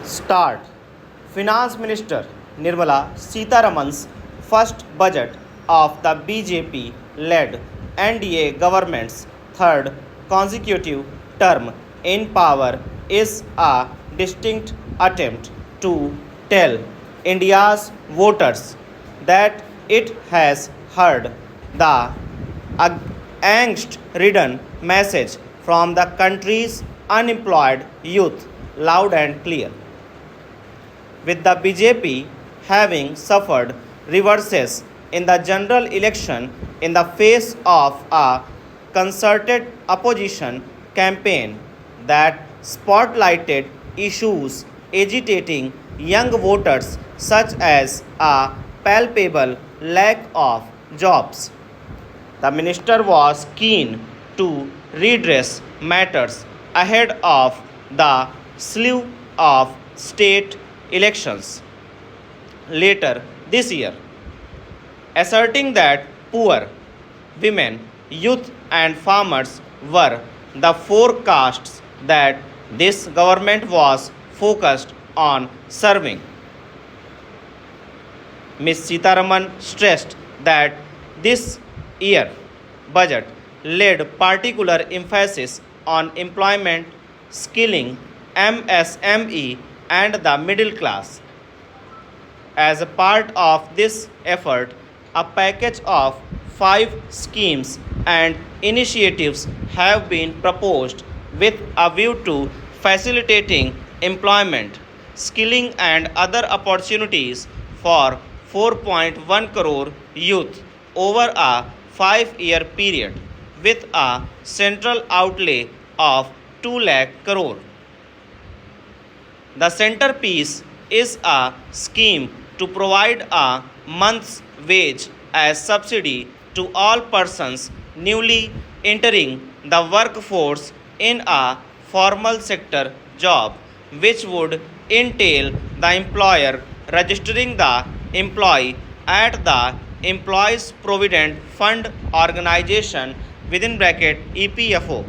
Start. Finance Minister Nirmala Sitharaman's first budget of the BJP-led NDA government's third consecutive term in power is a distinct attempt to tell India's voters that it has heard the angst-ridden message from the country's unemployed youth loud and clear. With the BJP having suffered reverses in the general election in the face of a concerted opposition campaign that spotlighted issues agitating young voters such as a palpable lack of jobs. The minister was keen to redress matters ahead of the slew of state elections later this year, asserting that poor, women, youth, and farmers were the forecasts that this government was focused on serving. Ms. Sitharaman stressed that this year budget laid particular emphasis on employment, skilling, MSME, and the middle class. As a part of this effort, a package of 5 schemes and initiatives have been proposed with a view to facilitating employment, skilling, and other opportunities for 4.1 crore youth over a 5-year period, with a central outlay of 2 lakh crore. The centerpiece is a scheme to provide a month's wage as subsidy to all persons newly entering the workforce in a formal sector job, which would entail the employer registering the employee at the Employees Provident Fund Organization within bracket EPFO.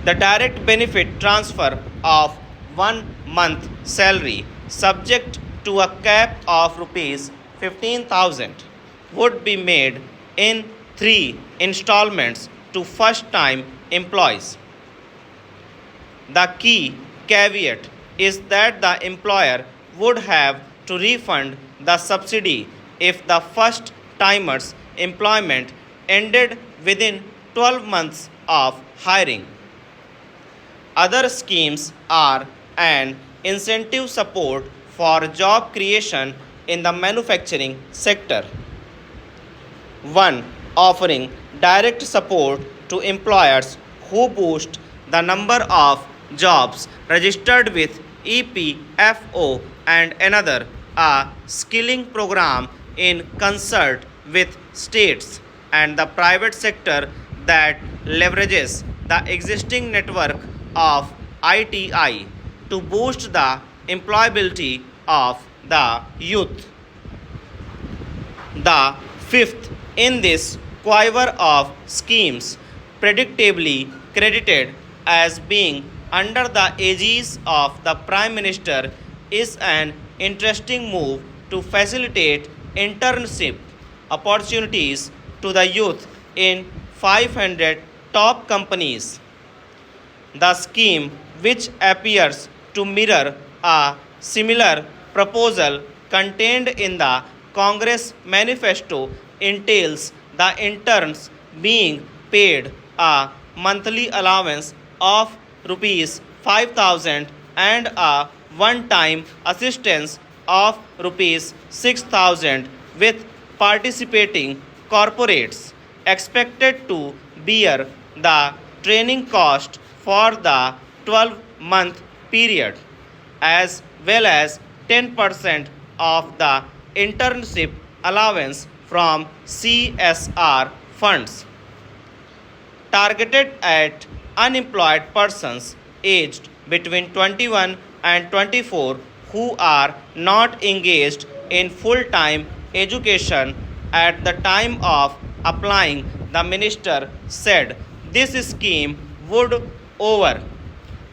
The direct benefit transfer of 1 month salary subject to a cap of rupees 15,000 would be made in 3 installments to first time employees. The key caveat is that the employer would have to refund the subsidy if the first timer's employment ended within 12 months of hiring. Other schemes are an incentive support for job creation in the manufacturing sector. 1. Offering direct support to employers who boost the number of jobs registered with EPFO, and another, a skilling program in concert with states and the private sector that leverages the existing network of ITI to boost the employability of the youth. The fifth in this quiver of schemes, predictably credited as being under the aegis of the Prime Minister, is an interesting move to facilitate internship opportunities to the youth in 500 top companies. The scheme, which appears to mirror a similar proposal contained in the Congress manifesto, entails the interns being paid a monthly allowance of rupees 5,000 and a one-time assistance of rupees 6,000, with participating corporates expected to bear the training cost for the 12-month period, as well as 10% of the internship allowance from CSR funds. Targeted at unemployed persons aged between 21 and 24 who are not engaged in full-time education at the time of applying, the minister said this scheme would, over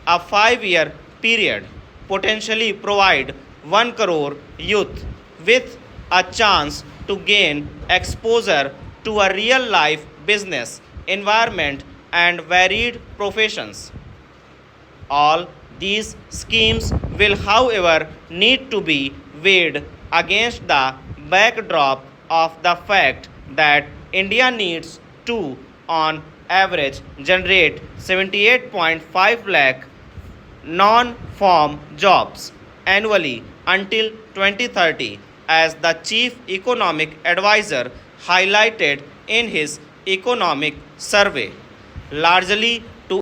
a 5-year period, potentially provide 1 crore youth with a chance to gain exposure to a real life business environment and varied professions. All these schemes will, however, need to be weighed against the backdrop of the fact that India needs to, on average, generate 78.5 lakh non-farm jobs annually until 2030, as the chief economic advisor highlighted in his economic survey. Largely